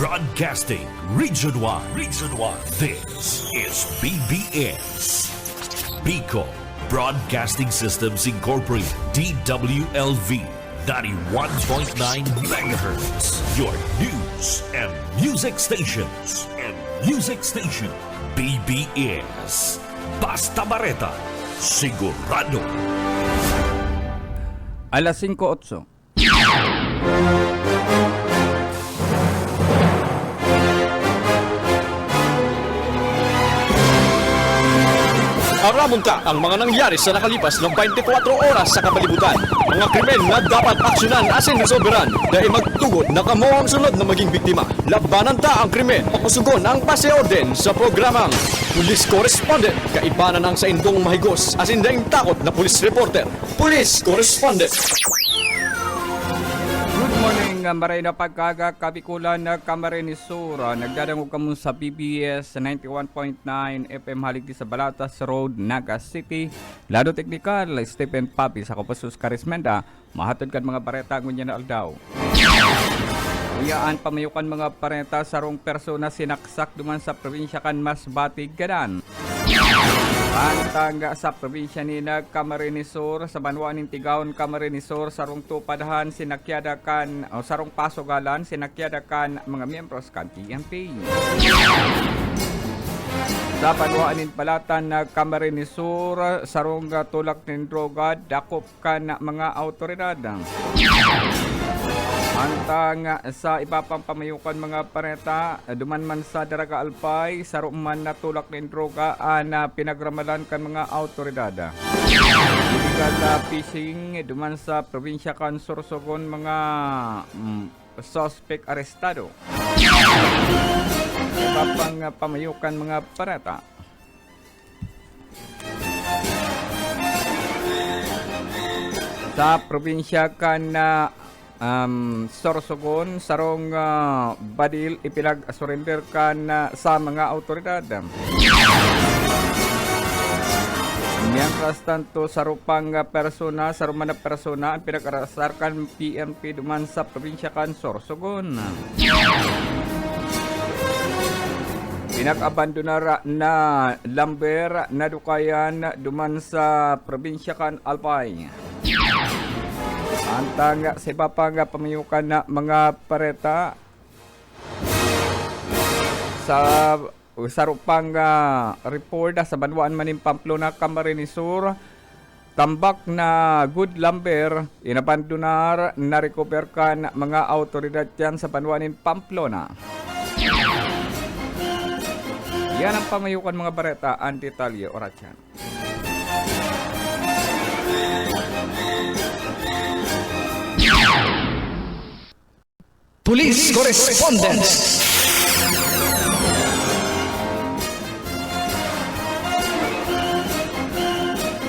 Broadcasting Region 1. Region 1. This is BBS. Bicol Broadcasting Systems Incorporated. DWLV. 91.9 megahertz. Your news and music stations. BBS. Basta Bareta. Sigurado. Alas 5:08. Aramon ka ang mga nangyari sa nakalipas ng 24 oras sa kapalibutan. Mga krimen na dapat aksyonan asin resolveran dahil magtugod na kamo ang sunod na maging biktima. Labanan ta ang krimen, pakusugon ang paseorden sa programang Police Correspondent. Kaibanan ang sa indong mahigos asin daing takot na police reporter. Police Correspondent. Good morning, maray na pagkaga, Kabikulan na Camarines Sur. Nagdadangog kamo sa BBS 91.9 FM haligi sa Balatas Road, Naga City. Lado teknikal, Stephen Papi sa Kapasus Karismenda. Mahatod kan mga pareta ngunya na aldaw. Uyaan pamayukan mga pareta sarong persona sinaksak duman sa probinsya kan Masbate, Gadan. Pantangga sa probinsya ni Camarines Sur sa banwaning Tigaon, Camarines Sur sarong tupadahan sinakyadakan o sarong pasogalan sinakyadakan mga miyembros kan PNP. Sa banwaning Palatan na Camarines Sur sarong tulak ng droga dakop kan mga autoridad. Antang sa iba pang pamayukan mga pareta, duman man sa Daraga Alpay, sarum man natulak ng droga na pinagramalan kan mga autoridad. Illegal fishing, duman sa probinsya kan Sorsogon, mga suspect arestado. Iba pang pamayukan mga pareta. Sa probinsya kan Sorsogon, sarong badil ipinag-surrender kan sa mga autoridad. Mientras tanto, sarupang persona, saruman na persona ang pinag-arasarkan PNP duman sa probinsya kan Sorsogon. Pinag-abandonar na lumber na dukayan duman sa probinsya kan Alpay. Antang sa iba pang pamayukan na mga pareta sa sarupang report sa banwaan maning Pamplona, Camarines Sur, tambak na good lumber inabandonar na recover kan mga autoridad dyan sa banwaanin Pamplona. Yan ang pamayukan mga pareta, ang detalye oras yan. Police Correspondent.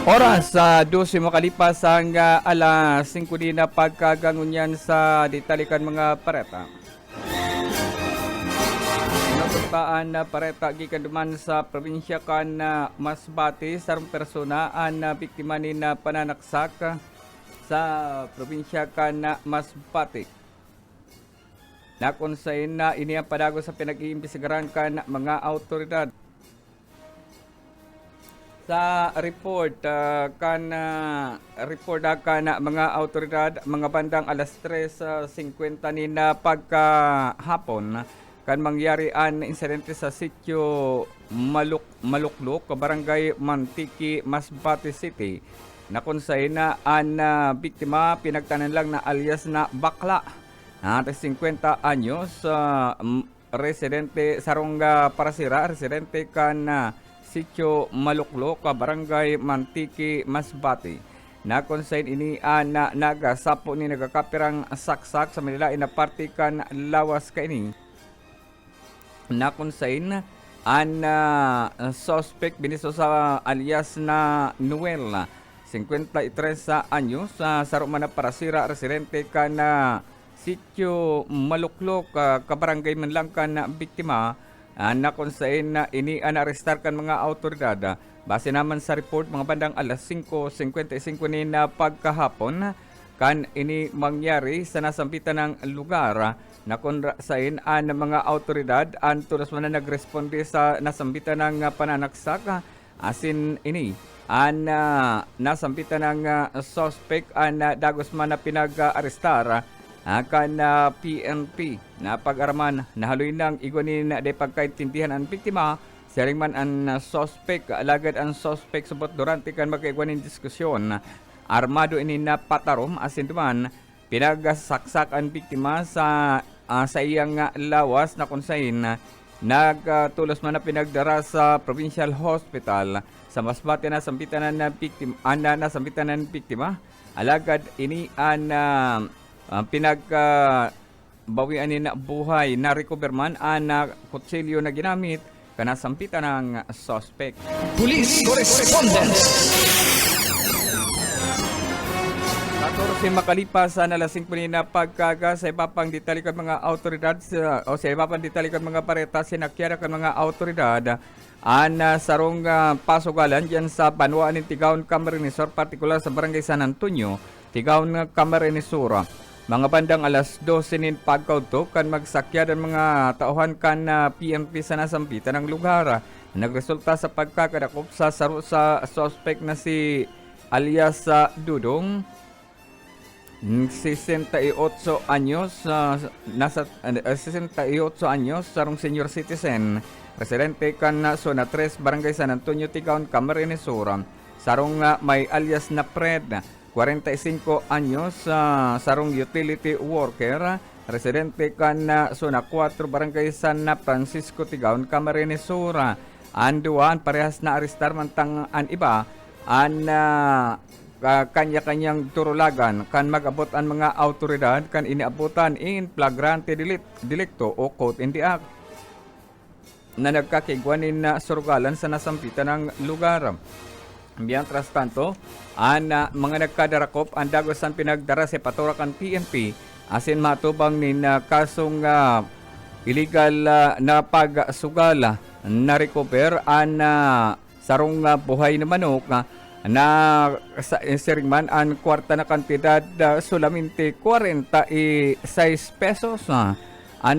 Oras sa 12 makalipas ang alas 5 din na pagkagangunyan sa ditalikan mga pareta. Napuntaan na pareta gikan duman sa probinsya kan Masbate sarong persona ang biktima ni na pananaksak sa probinsya kan Masbate. Nakonsayin na ini ang padago sa pinag-iimbestigaran kan mga autoridad. Sa report kan mga autoridad mga bandang alas 3:50 ni na pagkahapon kan mangyari an insidente sa sitio Maluklok, barangay Mantiki, Masbate City. Nakonsayin na ang biktima pinagtanan lang na alias na Bakla. 50 anyos, residente Sarongga Parasira, residente kan sitio Maluklok, barangay Mantiki, Masbate. Nakonsayin ini na nagasapo ni nagakapirang saksak sa Manila inaparte kan lawas kaini. Nakonsayin an suspect biniso sa alias na Noel, 53 anyos, Sarumana Parasira, residente kan sitio Maluklok, kabarangay Manlangkan na biktima. Nakonsayin na ini anarestar kan mga autoridad. Base naman sa report mga bandang alas 5:55 ni na pagkahapon kan ini mangyari sa nasampitan ng lugar na kung saan ang mga autoridad ang tulos man na nagresponde sa nasampitan ng pananaksak asin ini ang nasampitan ng suspect ang dagos man na pinag-arestar kan PNP na pag-araman na haluin ng iguanin de pagkaintindihan ang biktima sharing man ang suspect alagad ang suspect subot durante kan magkaiguanin diskusyon armado ini na patarom asin duman pinagsaksak ang biktima sa iyang lawas na kung saan nagtulos man na pinagdara sa Provincial Hospital sa Masbate na sampitan ng biktima nasampitan ng biktima alagad ini ang pinagbawian ni na buhay na recover man ang kutsilyo na ginamit kanasampitan ng suspect. Police Correspondence. 14 makalipas sa nalasing po na pagkaga sa ibapang detalikan mga autoridad o sa ibapang detalikan mga pareta sinakyara kan mga autoridad ang sarong pasugalan dyan sa Banwaan ng Tigaon Camarines Sur, partikular sa Barangay San Antonio, Tigaon Camarines Sur. Mga bandang alas 12 nin pagkauto kan magsakyan ang mga tauhan kan PNP sa nasampitan ng lugar. Nagresulta sa pagkakadakop sa saro sa suspect na si alias Dudong, 68 anyos, nasa 68 anyos, sarong senior citizen, residente kan Zona 3, Barangay San Antonio, Tigaon, Camarines Sur. Sarong may alias na Fred, 45 anyos, sarong utility worker, residente kan Zona 4, Barangay San Francisco, Tigaon, Camarines Sur. Anduan parehas na arestar mantang an iba an kanya-kanyang turulagan kan mag-abot ang mga autoridad kan iniabutan in flagrante delicto o caught in the act na nagkakigwanin na surugalan sa nasampitan ng lugar. Mientras tanto, ang mga nagkadarakop ang dagosan pinagdara sa paturakan PNP asin matubang nin kasong illegal na pagsugal na recover ang sarong buhay na manok na sa inseringman ang kwarta na kantidad solamente 46 pesos ang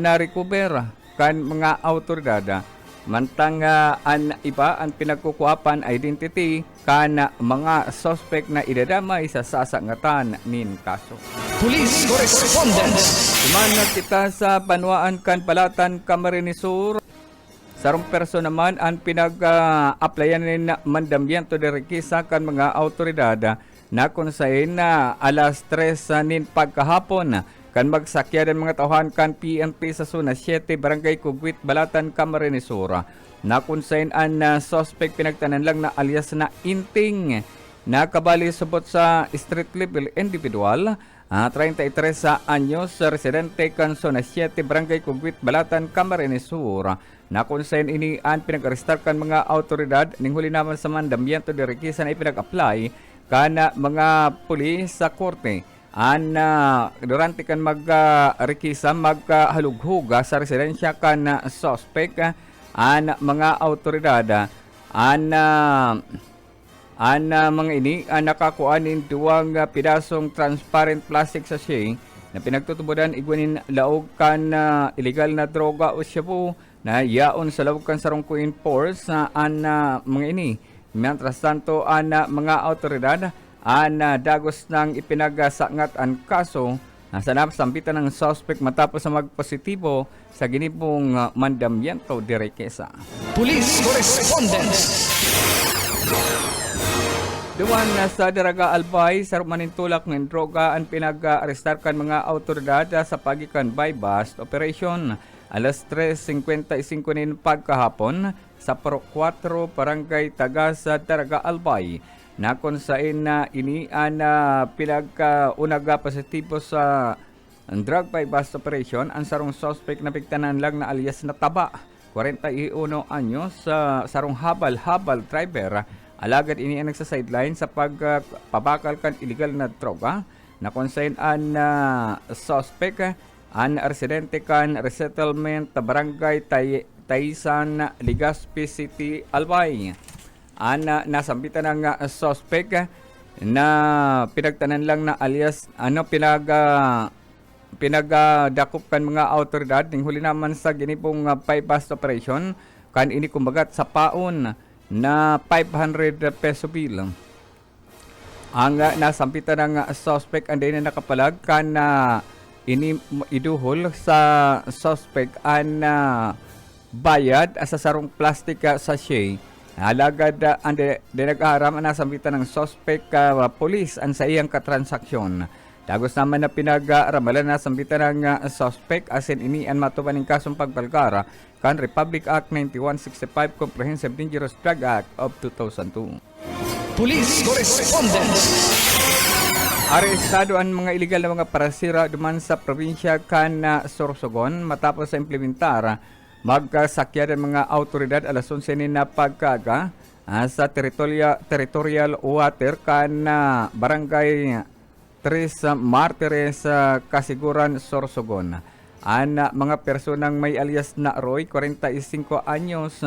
na-recover kan mga autoridad. Mantang ang iba ang pinagkukuhapan identity kan mga suspect na idadamay sa sasangatan nin kaso. Police Correspondence. Sumana kita sa Banwaan kan Balatan, Camarines Sur. Sarong perso naman ang pinag-applyan ni mandambiento de rekisa kan mga autoridad na kung saan na alas 3 nin pagkahapon kan magsakyan ng mga tauhan kan PNP sa Zona 7, Barangay Kugwit, Balatan, Camarines Sur. Na kung saan ang suspect pinagtanan lang na alias na Inting na kabali subot sa street level individual, 33 anyos, residente kan Zona 7, Barangay Kugwit, Balatan, Camarines Sur. Na kung saan ini ang pinag-arestar kan mga autoridad ning huli naman sa mandambiento de rekisa na ipinag-apply kan mga pulis sa korte. An durante kan mag-rekisa maghalughuga sa residensya kan suspect an mga autoridad an mga ini ang nakakuan in duwang pidasong transparent plastic sachet na pinagtutubudan igwanin laog kan illegal na droga o shabu na yaon sa laog kan sarong kuin force an mga ini. Mientras tanto an mga autoridad an dagos ng ipinagasangat ang kaso sa nasampitan ng suspect matapos sa magpositibo sa ginibong mandamyento de rekisa. Police Correspondence. Duman sa Daraga Albay, sa manintulak ng droga ang pinag-arestar kan mga autoridad sa pagikan by bust operation. Alas 3:55 nin pagkahapon sa Pro 4, Barangay Tagas sa Daraga Albay. Na kung saan na ini na pinagkaunaga positibo sa drug by bust operation ang sarong suspect na pigtanan lang na alias na Taba, 41 anyos, sarong habal driver. Alagad ini ang nagsa-sideline sa pagpabakal kan illegal na droga na kung saan ang suspect ang residente kan resettlement Barangay Taisan, Legazpi City, Albay. Ang nasambitan ng suspect na pinagtanan lang na alias pinagdakop kan mga autoridad ning huli naman sa ginipong bypass operation kan ini kumbagat sa paon na 500 peso bill. Ang nasampitan ng suspect anday na nakapalag kan ini iduhol sa suspect an bayad sa sarong plastic sachet. Alagad ande nag-aram na sampitan ng suspect police an sa iyang katransaksyon. Dagos naman na pinag-aramalan na sampitan ng suspect asin ini an matuban ng kasong pagbalkara kan Republic Act 9165 Comprehensive Dangerous Drug Act of 2002. Police Correspondence. Arestado ang mga illegal na mga parasira duman sa probinsya kan Sorsogon matapos sa implementar magkasakyan ng mga autoridad alas 11 na pagkaga sa territorial water kan barangay Tres Martires Kasiguran, Sorsogon. Ang mga personang may alias na Roy, 45 anyos,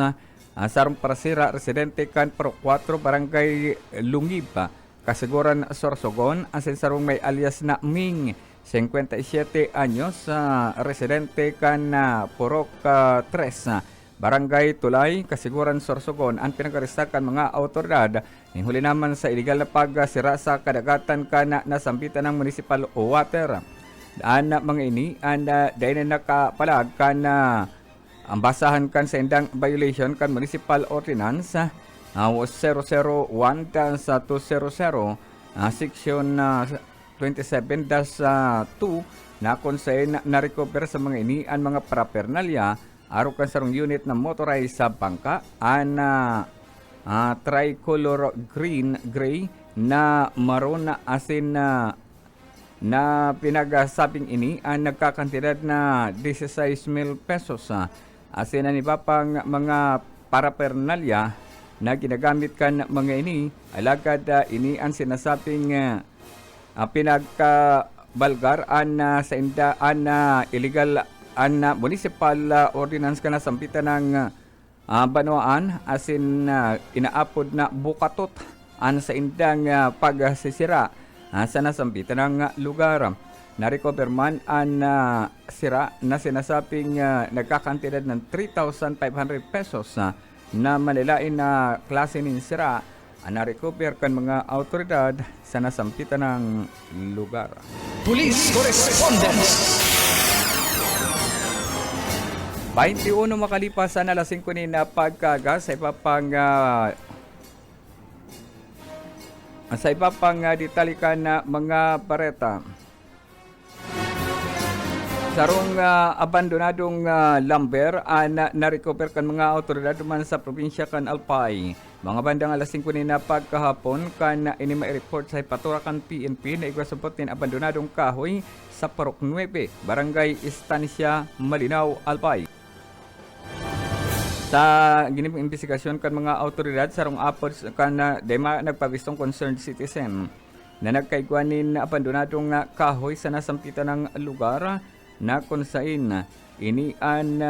sarong parasira, residente kan Pro 4, barangay Lungib, Kasiguran, Sorsogon. Asin sarong may alias na Ming, 57 anyos, residente kan Purok 3, barangay Tulay, Kasiguran, Sorsogon. Ang pinag-aristakan mga autoridad huli naman sa illegal na pagsira sa kadagatan kan nasampitan ng municipal water. Ang mga ini dahil na nakapalag kan ang basahan kan sa indang violation kan municipal ordinance 001-200 section 27-2 na konsen na recover sa mga ini ang mga paraphernalia aro kan sarong unit na motorized sa bangka an tricolor gray na maroon na asin na pinagsabing ini ang nagkakantidad na 16,000 pesos. Asin na iba pang mga paraphernalia na ginagamit kan mga ini alagad ini ang sinasabing pinagkabalgar sa indaan illegal municipal ordinance ka na sampitan ng Banwaan asin inaapod na bukatot sa indang pagsisira sa nasampitan ng lugar. Na-recover man ang sira na sinasabing nagkakantidad ng 3,500 pesos na manilain na klase ng sira na-recover kan mga autoridad sa nasampitan ng lugar. Police Correspondence. 21 makalipas na alas 5 na pagkaga sa iba pang ditalikan na mga bareta. Sarong abandonadong lumber na-recover kan mga autoridad man sa probinsya kan Alpay. Mga bandang alas 5 na pagkahapon kan ini ma-report sa Ipaturakan PNP na igwasabot ng abandonadong kahoy sa Parok 9, Barangay Estancia, Malinaw, Alpay. Sa ginipong investigasyon kan mga autoridad sarong apod kan dema nagpabistong concerned citizen na nagkaigwanin na abandonadong kahoy sa nasampitan ng lugar na kung saan ini an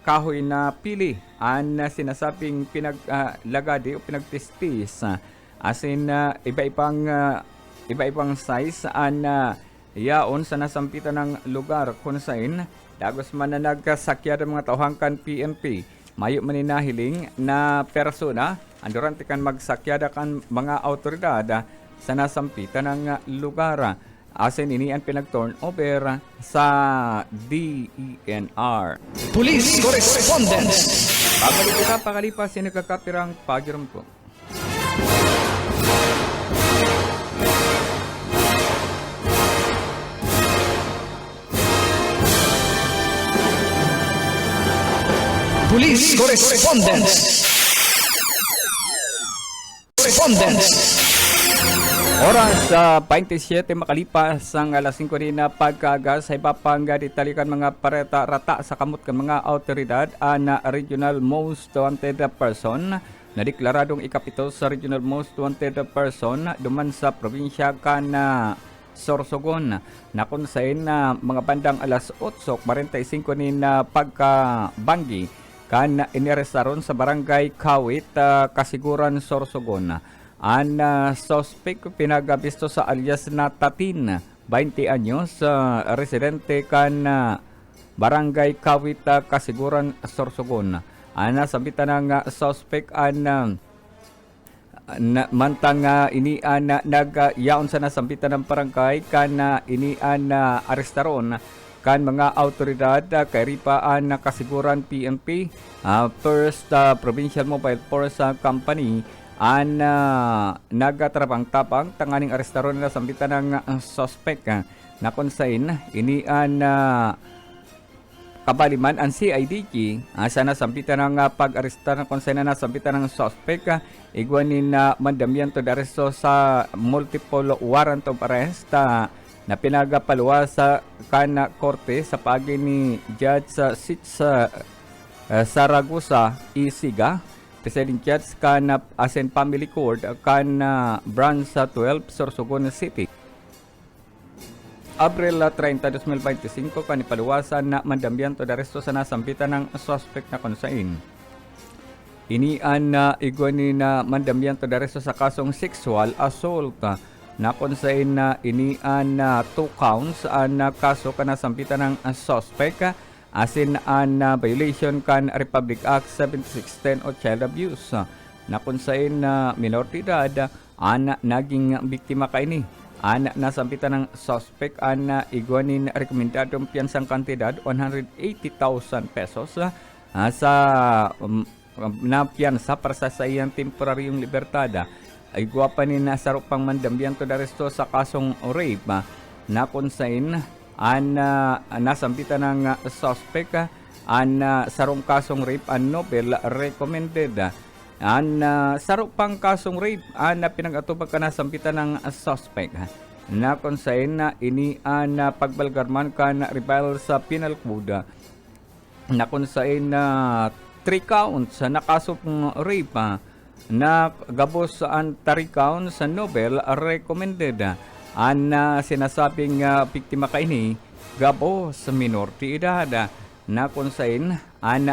kahoy na pili an sinasabing pinaglagadi o pinagtistis asin iba-ibang size an yaon sa nasampitan ng lugar kung saan dagos man na nagkasakya ng mga tauhangkan PNP. Mayo maninahiling na persona andurante kan magsakyada kan mga autoridad sa nasampitan ng lugar. Asin ini ang pinag-turn over sa DENR. Police Correspondence. Babalik kita pakalipas yung nagkakapirang pagiram ko. Police Correspondence. Oras sa 27 makalipas ang alas 5 na pagkaga sa iba pang ditalikan mga pareta rata sa kamot kan mga autoridad na regional most wanted person na deklaradong ikapito sa regional most wanted person duman sa probinsya kan Sorsogon na kung saan mga bandang alas 8:45 na pagkabanggi kan inirestaron sa barangay Kawit, Kasiguran, Sorsogon. An suspect pinagabisto sa alias na Tatin, 20 anyos, residente kan Barangay Kawit, Kasiguran, Sorsogon. Nasabitan ng suspect mantang inian nagyaon sa nasambitan ng barangay kan inian arestaron kan mga autoridad kay ripaan Kasiguran PNP, First Provincial Mobile Force Company nagatrapang-tapang tanganing arestaron na sambitan ng suspect na konsain inian kabaliman ang CIDG sa nasambitan ng pag-aresta ng konsain na nasambitan ng suspect igwanin na mandamiento de arresto sa multiple warrant of arrest na pinagapaluwa sa kana korte sa pagi ni Judge Sitz Saragosa Isiga, Presiding Judge kan Asen Family Court kan Branch 12 Sorsogon City. Abril 30, 2025 kanipaluwasan na mandambiento de arresto sa nasambitan ng suspect na konsain. Inian na igwani na mandambiento de arresto sa kasong sexual assault na konsain na inian na 2 counts na kaso kanasambitan ng suspect asin an violation kan Republic Act 7610 o child abuse na konsain na minor de edad naging biktima kaini. Nasambitan ng suspect igwanin rekomendadong piyansang kantidad 180,000 pesos sa na piyansa para sa iyang temporaryong libertad. Igwa pa ni nasarupang mandambiento de arresto sa kasong rape na konsain nasambitan ng suspect sarong kasong rape Nobel recommended. Sarupang kasong rape na pinag-atubag ka nasambitan ng suspect na konsain na ini pagbalgarman kan rebel sa penal code na konsain na 3 counts na kasong rape na gabos ang 3 counts sa Nobel recommended. Sinasabing biktima kaini gabos sa minor de edad na konsain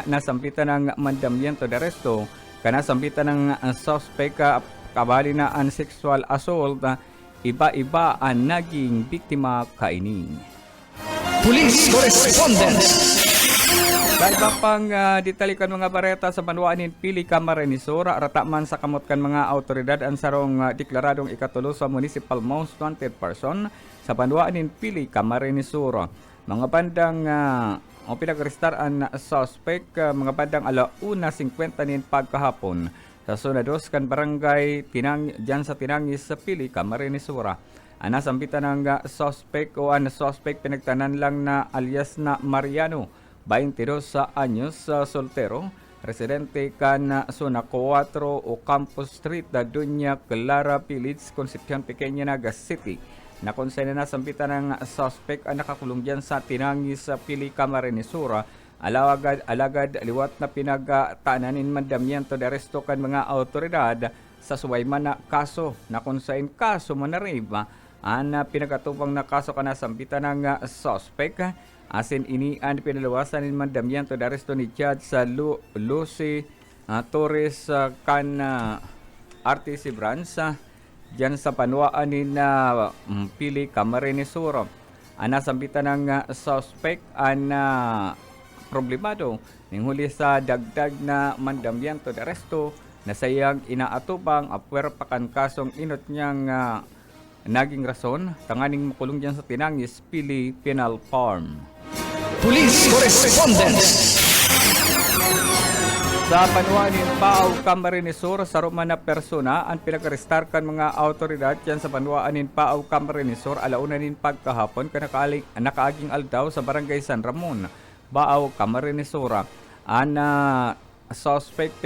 nasambitan ng mandamiento de arresto kanasambitan ng suspect kabali na ang sexual assault iba-iba ang naging biktima kaini. Police Correspondence. Dahil pang ditalikan mga bareta sa Banwaanin Pili Camarines Sur, rataman sa kamot kan mga autoridad ang sarong deklaradong ikatulo sa Municipal Most Wanted Person sa Banwaanin Pili Camarines Sur. Mga bandang pinag-arestar ang suspect mga bandang 1:50 nin pagkahapon sa Sonados kan Barangay dyan sa Tinangis sa Pili Camarines Sur. Nasambitan ng suspect o ang suspect pinagtanan lang na alias na Mariano, 22 anyos, soltero, residente kan Zona 4 o Campus Street, Doña Clara Village, Concepcion Pequeña, Naga City. Na konsen na nasambitan ng suspect ang nakakulong dyan sa Tinangis sa Pili Camarines Sur. Alagad liwat na pinagtaanin mandamiento de arresto kan mga autoridad sa suwayman na kaso na konsen kaso manarib pinagkatubang na kaso ka nasambitan ng suspect. Asin ini ang pinalawasan ng mandamiento de arresto ni Judge sa Lucy Torres kan RTC Branch dyan sa Banwaan ni Pili Camarines Sur. Nasambitan ng suspect problemado ning huli sa dagdag na mandamiento de arresto na sayang inaatubang apwerpakan kasong inot niyang naging rason tanganing makulong dyan sa Tinangis Pili Penal Farm. Police Correspondence. Sa Banwaanin Paaw Camarines Sur, sa Roma na persona ang pinag-arestar kan mga autoridad dyan sa Banwaanin Paaw Camarines Sur alauna nin pagkahapon nakaaging aldaw sa Barangay San Ramon, Baaw Camarines Sur. Suspect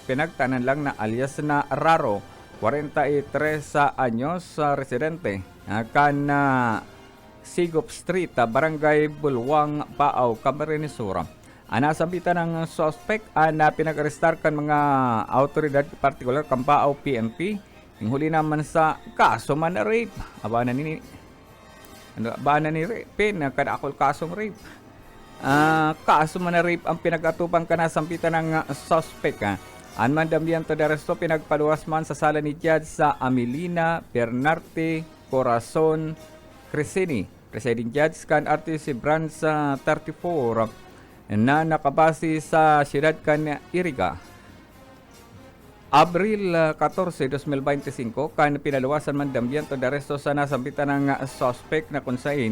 pinagtanan lang na alias na Raro, 43 anyos, residente kan Sigop Street, Barangay Bulwang, Paaw, Camarines Sur. Nasambitan ng suspect na pinag-arestar kan mga autoridad particular kan Paaw PNP. Yung huli naman sa kaso man na rape. Abana ni rape na kada akol kasong rape. Kaso man na rape ang pinag-atupang kanasambitan ng suspect. Ang mandamiento de arresto pinagpaluwas man sa sala ni Judge sa Amelina Bernarte Corazon Crescini. Presiding Judge kan artist si Branza 34 na nakabase sa siyudad kan Iriga. Abril 14, 2025 kan pinaluwasan mandamiento de arresto sa nasambitan ng suspect na kunsain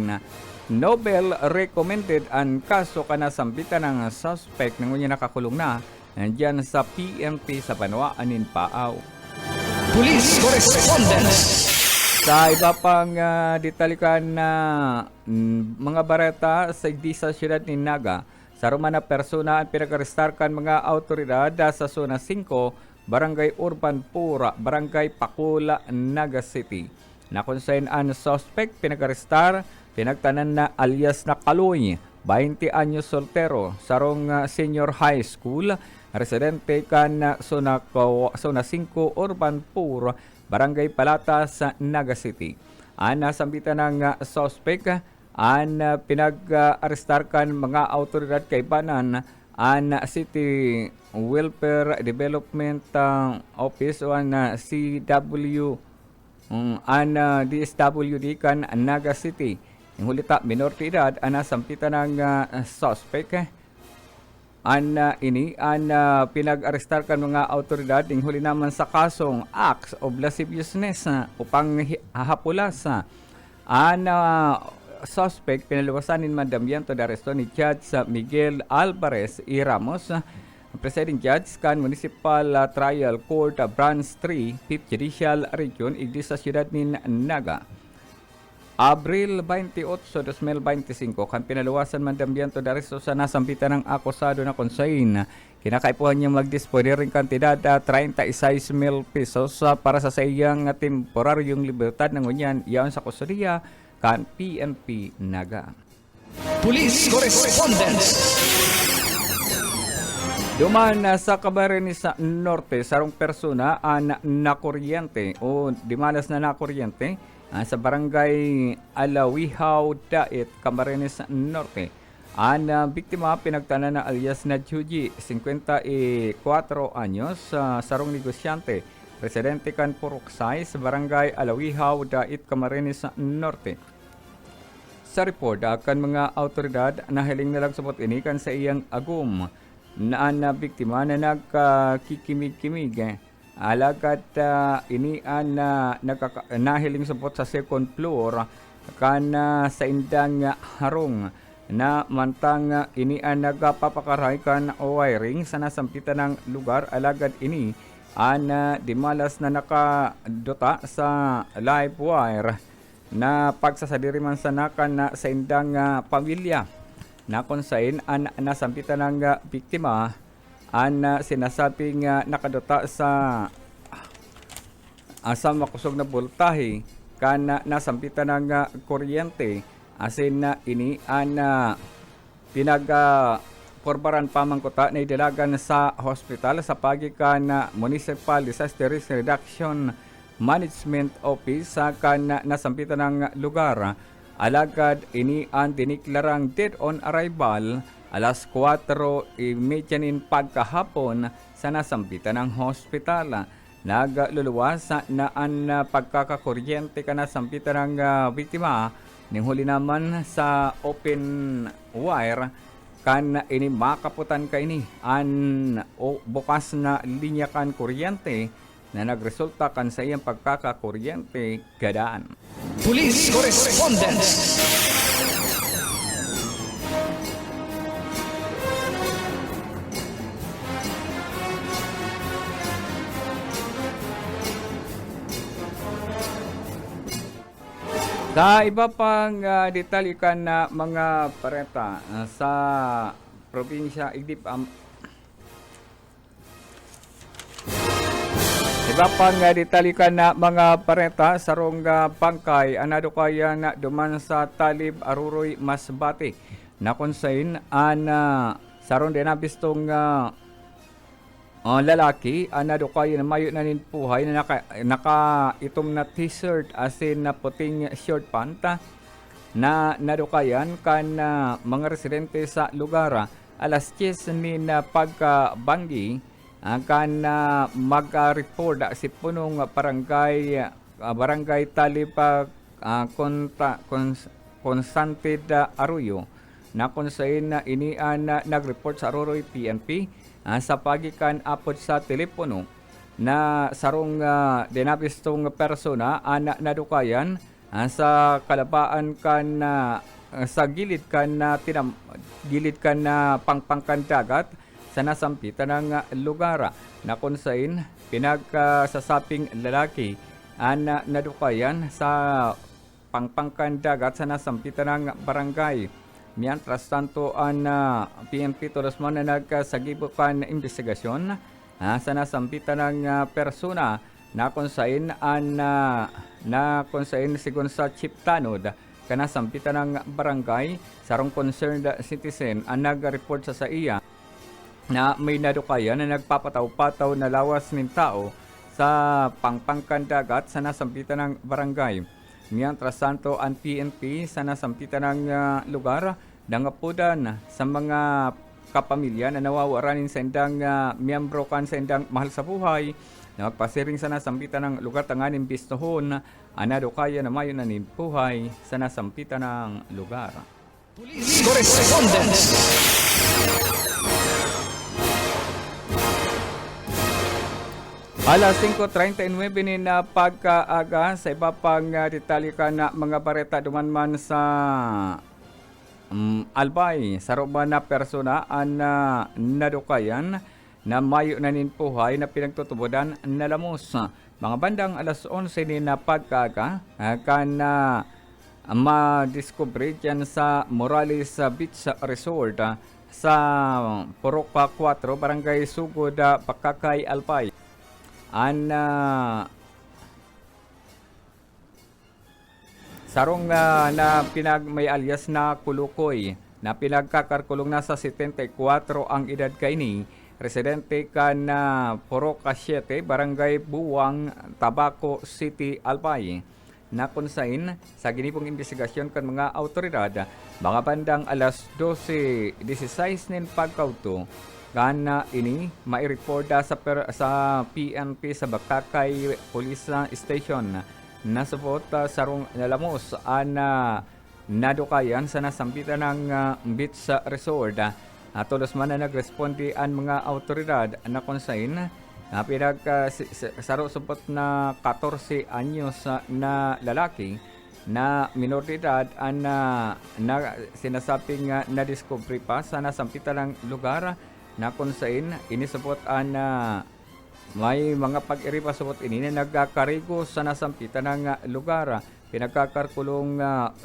Nobel recommended ang kaso kanasambitan ng suspect na ngunya nakakulong na nandiyan sa PNP sa Banwa, Anin Paaw. Police Correspondence. Sa iba pang detalikan na mga bareta sa sa siyudad ni Naga, sa rumana persona ang pinag-arestarkan mga autoridad sa Zona 5, Barangay Urban Pura, Barangay Pakula, Naga City. Na kung saan ang suspect pinag-arestar, pinagtanan na alias na Kaloy, 20 anyos soltero, sarong senior high school, residente kan Zona 5 Urban Pura, Barangay Palata sa Naga City. Ang nasambitan ng suspect, ang pinag-arestar kan mga autoridad kay Banan, ang City Welfare Development Office o ang CW, ang DSWD kan Naga City. Yung hulita, minor de edad, ang nasampitan ng suspect. Ang pinag-arestar kan mga autoridad, yung huli naman sa kasong acts of lasciviousness upang hahapulas. Ang suspect, pinaluwasanin mandamiento de arresto ni Judge Miguel Alvarez y Ramos, Presiding Judge kan Municipal Trial Court Branch 3, 5th Judicial Region, igdi sa siyudad ni Naga. Abril 28, 2025, kan pinaluwasan mandamiento de arresto sa nasampitan ng akusado na konsain. Kinakaipuhan niya magdispone rin kantidad 36,000 pesos para sa iyang temporaryong libertad ng unyan iyon sa kustudiya kan PNP Naga. Police Correspondence. Duman sa Camarines Norte, sarong persona ang nakuryente o dimalas na nakuryente sa barangay Alawihaw, Dait, Camarines Norte. Ang biktima pinagtanan na alias na Juji, 54 anyos, sarong negosyante, residente kan Puruksay sa barangay Alawihaw, Dait, Camarines Norte. Sa report, kan mga autoridad nahiling nalang supot inikan sa iyang agum na ang biktima na nagkikimig-kimig. Alagad ini ang nahiling supot sa second floor kan sa indang harong na mantang ini ang nagpapakaray kan wiring sa nasampitan ng lugar. Alagad ini ang dimalas na nakadota sa live wire na pagsasadiriman sa nakan na sa indang pamilya na konsain ang nasampitan ng biktima ang sinasabing nakadota sa makusog na voltahe kan nasampitan ng kuryente asin na ini ang pinag-porbaran pamangkota na idalagan sa hospital sa pagikan Municipal Disaster Risk Reduction Management Office sa kan nasampitan ng lugar. Alagad ini ang diniklarang dead on arrival alas 4:30 pagkahapon sa nasampitan ng hospital. Nagluluwas na ang pagkakakuryente ka nasampitan ng biktima. Ning huli naman sa open wire kan ini makaputan ka ini an bukas na linya kan kuryente na nagresulta kan sa iyang pagkakakuryente gadaan. Police Correspondence. Sa iba pang detalyikan na mga pareta sa probinsya Igdip iba pang detalyikan na mga pareta sarong bangkay anado kaya na duman sa Talib Aruroy Masbate na konsain an sarong dinabistong lalaki anado kaya na mayo na ninpuhay na naka itom na t-shirt asin na puting short panta na nadukayan kan mga residente sa lugar alas 10 ni na pagkabanggi kan mag-report si punong barangay Talipag Constantid Arroyo na kung saan inian nag-report sa Aroroy PNP sa pagikan apod sa telepono na sarong dinabistong persona nadukayan sa kalabaan kan sa gilid kan pangpangkan dagat sa nasampitan ng lugar na kung saan pinagsasaping lalaki nadukayan sa pangpangkan dagat sa nasampitan ng barangay. Mientras tanto ang PNP tulos mo na nagsagibukan investigasyon sa nasampitan ng persona na kung saan sigon sa Chief Tanod kanasampitan ng barangay sarong concerned citizen ang nag-report sa iya na may nadukayan na nagpapataw-pataw na lawas ng tao sa pangpangkan dagat sa nasampitan ng barangay. Mientras tanto ang PNP sa nasampitan ng lugar nangapudan sa mga kapamilya na nawawaranin sa indang miyembro kan sa indang mahal sa buhay na magpasiring sa nasampitan ng lugar tanganin bistohon anadukaya na mayon na buhay sa nasampitan ng lugar. Correspondence. Alas 5:39 ni na pagkaaga sa iba pang detalye ka na mga bareta dumanman sa Albay. Saruba na persona ang nadukayan na mayo na ninpuhay na pinagtutubodan na lamos. Mga bandang alas 11 ni na pagkaaga kan madiscovery dyan sa Morales Beach Resort sa Poroca 4, Barangay Sugod, Pakakay, Albay. Sarong na may alias na Kulukoy na pinagkakarkulong na sa 74 ang edad kaini, residente ka na Poroca 7, Barangay Buwang, Tabaco City, Albay. Na kunsain sa ginipong investigasyon kan mga autoridad, mga bandang alas 12:16 nin pagkauto kana ini maireporta sa PNP sa Bakakay Police Station na supot sarong nalamos nadukayan sa nasampitan ng beach resort. Tulos man na nagresponde ang mga autoridad na konsain na saro supot na 14 anyos na lalaki na minor de edad na sinasabing na-discovery pa sa nasampitan ng lugar na kung saan inisupot may mga pag-iripa supot ini na nagkakarigo sa nasampitan ng lugar. Pinagkakarkulong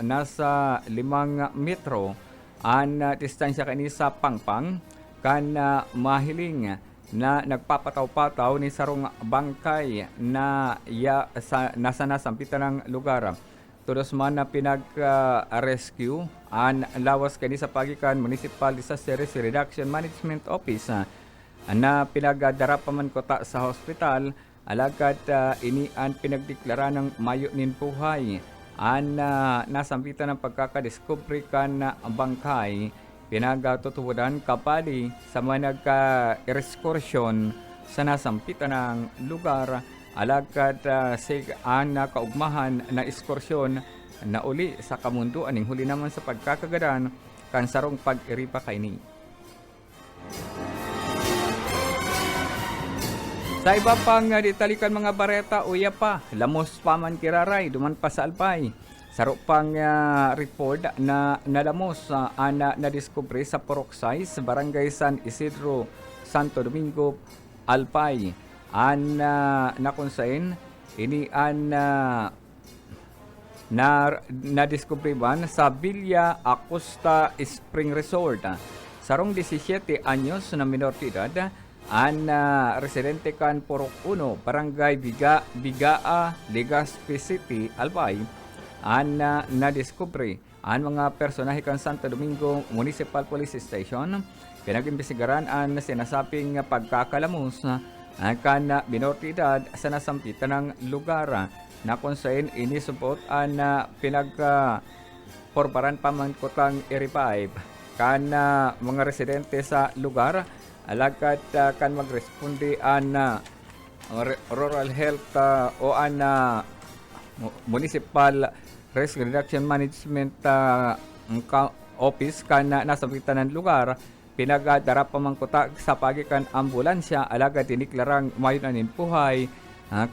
nasa 5 metro ang distansya kani sa pangpang kan mahiling na nagpapataw-pataw ni sarong bangkay na nasa nasampitan ng lugar. Tulos man na pinag-rescue ang lawas kani sa pagikan Municipal Disaster Risk Reduction Management Office na pinagdarapaman kota sa hospital alagad ini ang pinagdeklara ng mayo nin buhay ang nasampitan ng pagkakadiscovery kan bangkay pinagtutubudan kapali sa mga nagka-excursion sa nasampitan ng lugar alagad ang nakaugmahan na ekskursyon na uli sa kamunduan ning huli naman sa pagkakagadan kan sarong pag-iripa kaini. Sa iba pang ditalikan mga bareta uya pa lamos paman kiraray duman pa sa Albay. Saro pang report na nalamos na discovery sa Poroxay sa Barangay San Isidro, Santo Domingo, Albay. Na kunsain ini na discovery ban sa Villa Acosta Spring Resort. Sarong 17 anyos na minor de edad residente kan Porok 1, Barangay Bigaa, Legazpi City, Albay. Na-discovery ang mga personahe kan Santo Domingo Municipal Police Station. Pinag-imbestigaran ang sinasabing pagkakalamos kan minor de edad sa nasampitan ng lugar na kung saan inisupot ang pinagporbaran pamangkotang eri-5 kan mga residente sa lugar alagad kan magresponde an rural health o an municipal risk reduction management office kan nasabitan ng lugar pinagadara pamangkuta sa pagikan ambulansya alagad tiniklarang mayunanin buhay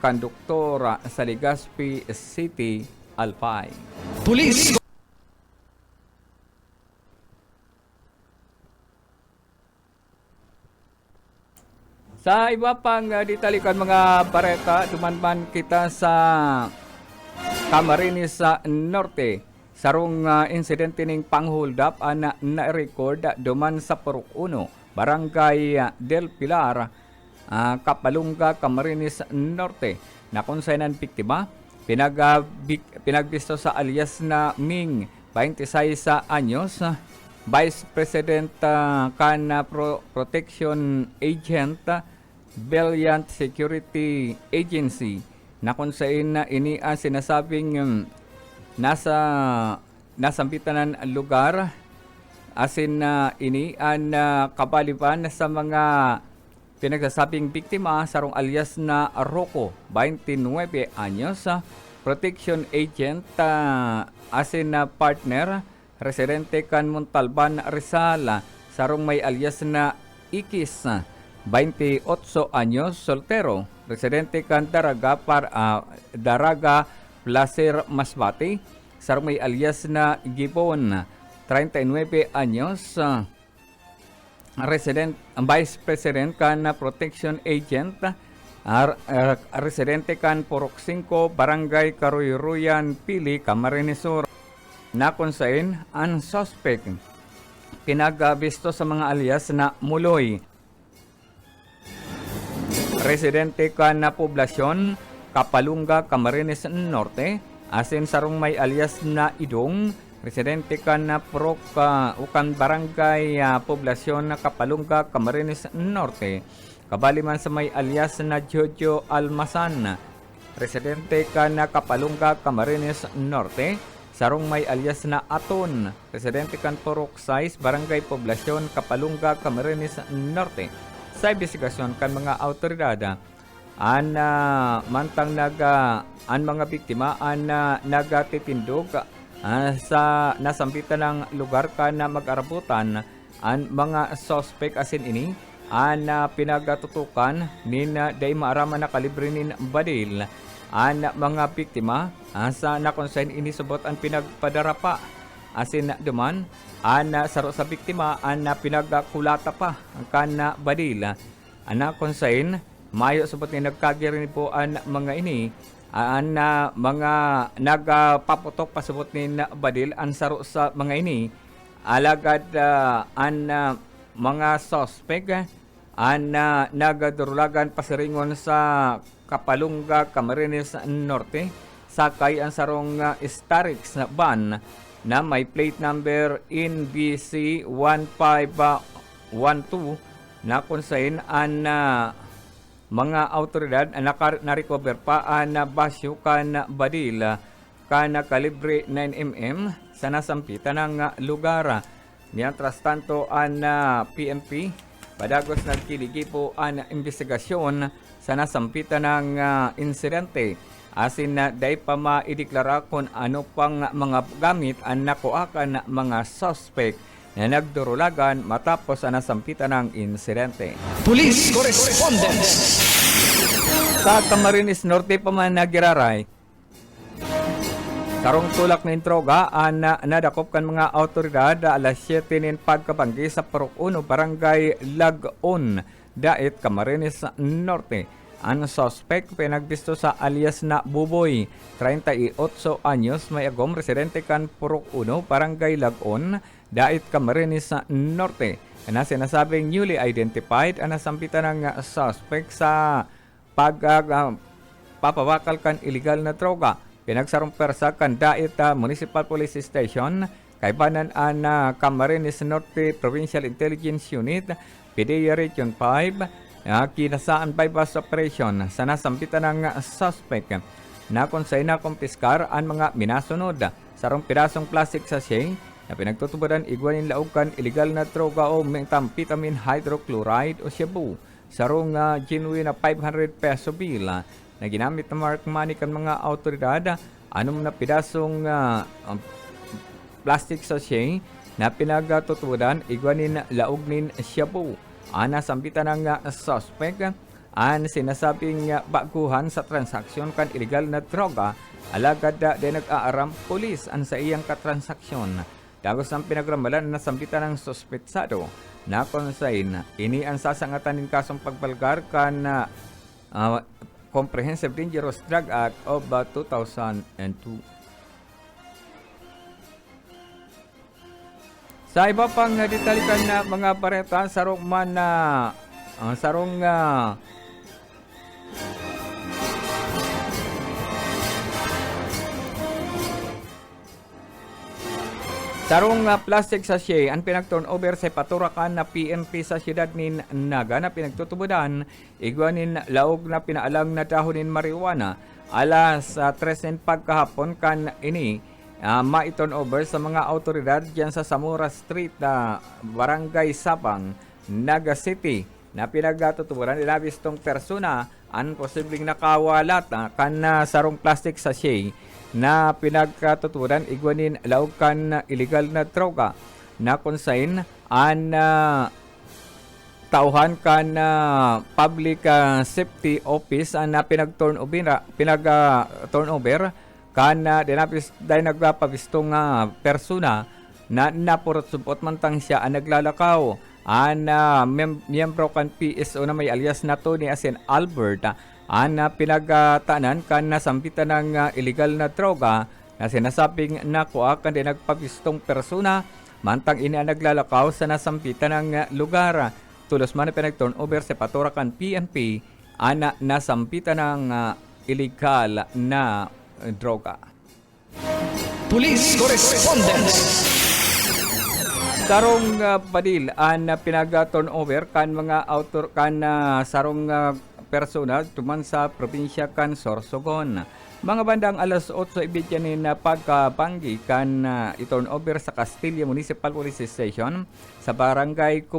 konduktor sa Legazpi City, Alpay. Pulis! Sa iba pang ditalikan mga bareta, dumanman kita sa Camarines sa Norte. Sarong insidente ning pang-hold up na-record duman sa Purok 1, Barangay Del Pilar, Kapalunga, Camarines Norte. Na kung saan biktima, pinagbisto sa alias na Ming, 26 anyos, Vice President Protection Agent, Valiant Security Agency, na kung saan ini ang sinasabing nasambitan ng lugar asin ini ang kabaliban sa mga pinagsasabing biktima sarong alias na Rocco, 29 anyos, protection agent asin partner residente kan Montalban, Rizal, sarong may alias na Ikis, 28 anyos, soltero, residente kan Daraga Placer, Masbate, sarong may alias na Gibon, 39 anyos, resident vice president kan protection agent, residente kan Purok 5, Barangay Karuy-Ruyan, Pili, Camarines Sur, na kung saan ang suspect pinagabisto sa mga alias na Muloy, residente kan na poblasyon Kapalunga, Camarines Norte, asin sarong may alias na Idong, residente kan na Purok ukan Barangay poblasyon na Kapalunga, Camarines Norte, kabali man sa may alias na Jojo Almasan, residente kan na Kapalunga, Camarines Norte, sarong may alias na Aton, residente kan Purok 6, Barangay poblasyon Kapalunga, Camarines Norte. Sa investigasyon kan mga autoridad, mantang ang mga biktima nagatitindog sa nasambitan ng lugar ka na mag-arabutan ang mga suspect asin ini pinagatutukan nin day maaraman na kalibre nin badil ang mga biktima sa nakonsign ini subot ang pinagpadarapa asin duman saro sa biktima pinagkulata pa kan badil konsign mayo subot ni nagkagirin po ang mga ini mga nagpaputok pasubot ni badil ang saro sa mga ini alagad mga suspect nagadurulagan pasiringon sa Kapalunga, Camarines Norte, sakay ang sarong Starix na van na may plate number NBC 1512 na kung saan mga autoridad na-recover pa na basyo kan badil kan kalibre 9mm sa nasampitan ng lugar. Mientras tanto PMP padagos nagkiligi po ang investigasyon sa nasampitan ng insidente asin na day pa maideklara kung ano pang mga gamit ang nakuakan mga suspect na nagdurulagan matapos ang nasampitan ng insidente. Police Correspondence! Sa Camarines Norte pa man nagiraray, karong tulak ng droga nadakop kan mga autoridad alas 7 nin pagkabanggi sa Purok 1, Barangay Lagon, Dait, Camarines Norte. Ang suspect pinagbisto sa alias na Buboy, 38 anyos, may agom, residente kan Purok 1, Barangay Lagon, Dait, Camarines Norte. Na sinasabing newly identified ang nasampitan ng suspect sa papawakal kan illegal na droga. Pinagsarong persa kan Dait Municipal Police Station, kaibanan ang Camarines Norte Provincial Intelligence Unit, PDEA Region 5, kinasaan bypass operation sa nasampitan ng suspect na kung sa'y nakumpiskar ang mga minasunod sarong pirasong plastic sachet na pinagtutubaran igwanin laog kan illegal na droga o methamphetamine hydrochloride o shabu. Sarong genuine na 500 peso bill na ginamit na mark money kan mga autoridad. Anom na pidasong plastic sachet na pinagtutubaran igwanin laog nin shabu. Ana sambitan ng suspect ang sinasabing baguhan sa transaksyon kan illegal na droga alagad de nag-aaram pulis ang sa iyang katransaksyon. Dagos ang pinagramalan na sambitan ng suspetsado na konsain ini ang sasangatan ng kasong pagbalgar kan Comprehensive Dangerous Drug Act of 2002. Sa iba pang detalikan na mga bareta, sarong plastic sachet ang pinag-turnover sa paturakan na PNP sa siyudad ni Naga na pinagtutubudan igwanin laog na pinaalang na dahonin marijuana alas 13 pagkahapon kan ini ma-turnover sa mga autoridad diyan sa Samora Street, Barangay Sabang, Naga City na pinagtutuburan ilabis tong persona ang posibleng nakawalat kan sarong plastic sachet na pinagkatuturan igwanin laog kan illegal na droga na konsain an tauhan kan public safety office na pinag-turnover kan dinapis dahil nagpapabistong persona na napurot subot mantang siya ang naglalakaw an miyembro kan PSO na may alias na Tony asin Albert ang pinagtanan kan nasampitan ng illegal na droga na sinasabing nakuha kan din nagpabistong persona mantang ini ang naglalakaw sa nasampitan ng lugar. Tulos man na pinag-turnover sa paturakan PNP ang nasampitan ng illegal na droga. Police Correspondence. Sarong badil ang pinag-turnover kan mga autor kan sarong persona tuman sa probinsya kan Sorsogon. Mga bandang alas 8:30 na pagkapanggi kan i-turnover sa Castilla Municipal Police Station sa barangay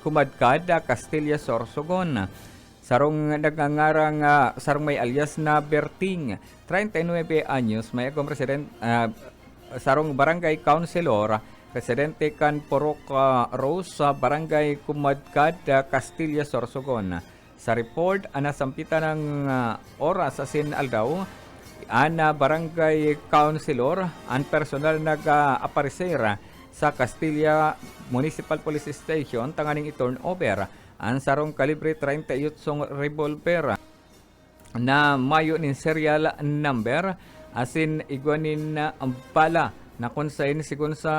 Kumadkad, Castilla, Sorsogon. Sarong nagngangarang sarong may alias na Berting, 39 anyos, may agong resident sarong barangay councilor, residente kan Porok Rose sa barangay Kumadkad, Castilla, Sorsogon. Sa report, nasampitan ng oras asin aldaw, barangay councilor, ang personal nag-aparecer sa Castilla Municipal Police Station, tanganing i-turnover ang sarong kalibre 38 revolver na mayo nin serial number asin igwanin na bala na konsain sigon sa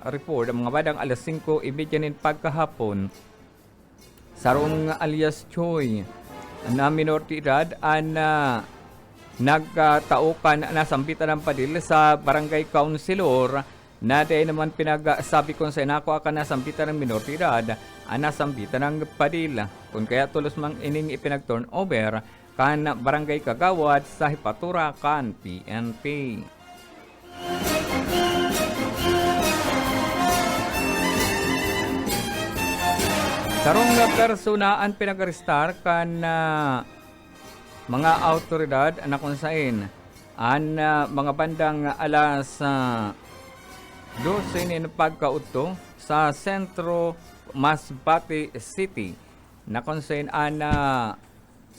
report mga badang alas 5:30 pagkahapon. Sarong alias Choi na minor de edad nagtaukan na sambitan ng padil sa barangay councilor na dahil naman pinagsabi kong sa inako akan nasambitan ng minor de edad nasambitan ng padil. Kung kaya tulos mang ining ipinag-turnover kan barangay kagawad sa Hipatura kan PNP. Sarong persona ang pinag-arestar kan mga autoridad na kung saan ang mga bandang alas 12 nin pagkauto sa sentro Masbate City na kung saan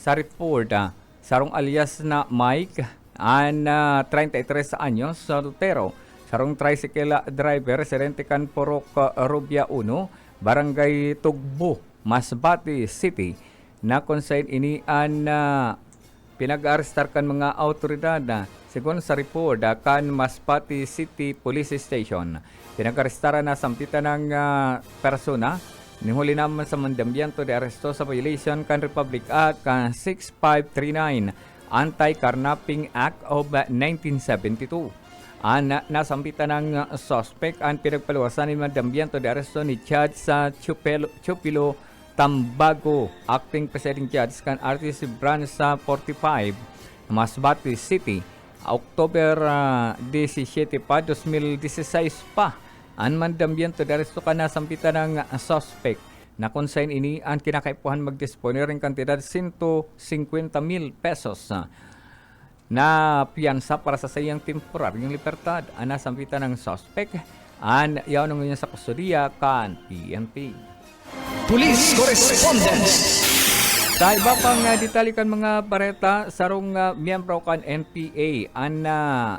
sa report sarong alias na Mike an 33 anyos soltero. Sarong tricycle driver residente kan Porok Rubia 1 Barangay Tugbo, Masbate City na konsain ini an pinag-arestar kan mga autoridad sigon sa report kan Masbate City Police Station. Pinag-arestara na sampitan ng persona nihuli naman sa mandambiento de aresto sa violation kan Republic Act 6539 Anti-Carnapping Act of 1972. Nasampitan ng suspect ang pinagpaluwasan ng mandambiento de aresto ni Judge sa Chupilo Tambago, acting presiding judge kan RTC branch sa 45 Masbate City October 17 pa, 2016 pa. Ang mandambiento daresto ka na sampitan ng suspect na consign ini ang kinakaipuhan magdispone rin kantidad 150,000 pesos na piyansa para sa sayang temporaryong libertad. Ang nasampitan ng suspect ang yaw niya sa kustudiya kan PNP. Police Correspondence. Sa iba pang detalye kan mga bareta, sarong miyembro kan NPA ang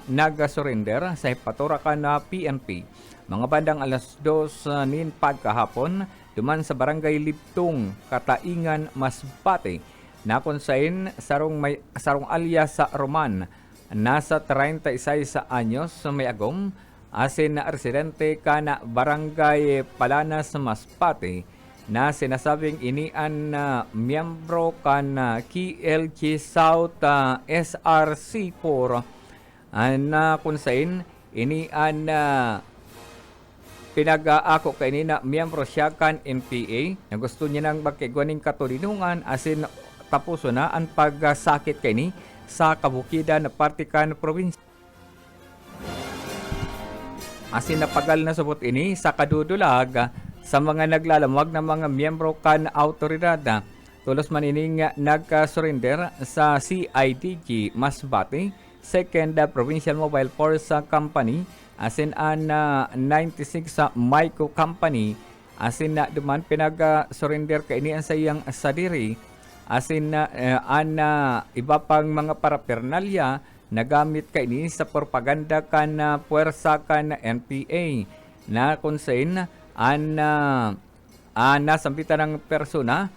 nag-surrender sa ipatura kan PNP. Mga bandang alas 2 nin pagkahapon, duman sa barangay Libtong, Kataingan, Masbate, na konsain sarong alias sa Roman, nasa 36 anyos may agom, asin na residente kana barangay Palanas, Masbate, na sinasabing inian na miyembro kan KLG South SRC4 na kunsain inian na pinag-aako kay na miyembro siya kan NPA na gusto niya nang magkigwaning katulinungan asin tapuso na ang pagsakit kay ni sa kabukidan na parte kan probinsya. Asin napagal na subot ini sa kadudulag sa mga naglalamag ng mga miyembro kan autoridad. Tulos man ining nagka-surrender sa CIDG Masbate, 2nd Provincial Mobile Force Company, asin an 96 Micro Company, asin na duman pinag-surrender ka ini ang sayang sadiri, asin na iba pang mga parapernalya nagamit ka ini sa propaganda kan puwersa kan NPA na konsain nasampitan ng persona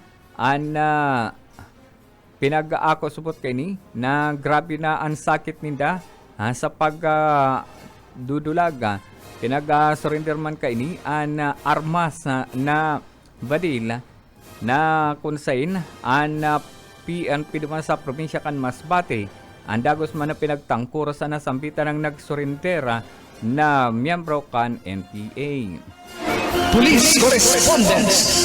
pinag-aako subot kay ni na grabe na ang sakit ninda sa pagdudulag. Pinag-surrender man kay ni an armas na badil na konsain PNP duman sa probinsya kan Masbate. Ang dagos man na pinagtangkuro sa nasampitan ng nagsurrender na miyembro kan NPA. Police Correspondence.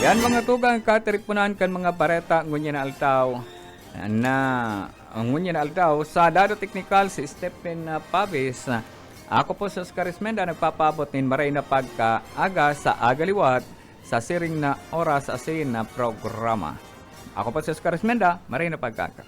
Yan mga tugang kateripunan kan mga bareta ngunya na altaw sa lado teknikal si Stephen Pavis. Ako po sa Oscar Ismenda nagpapabot nin maray na pagkaaga sa agaliwat sa siring na oras asin na programa. Ako po sa Oscar Ismenda, maray na pagkaaga.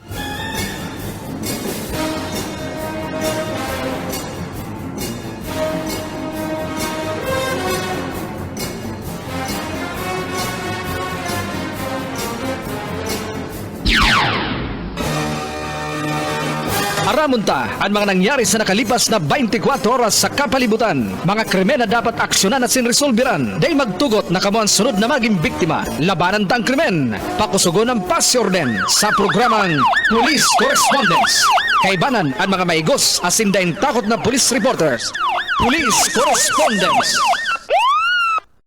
Aramunta ang mga nangyari sa nakalipas na 24 oras sa kapalibutan. Mga krimen na dapat aksyonan at sinresolbiran. Dahil magtugot na kamo ang sunod na maging biktima. Labanan tang krimen. Pakusugon ng pasyorden sa programang Police Correspondence. Kaibanan ang mga maigos asin dahin takot na police reporters. Police Correspondence.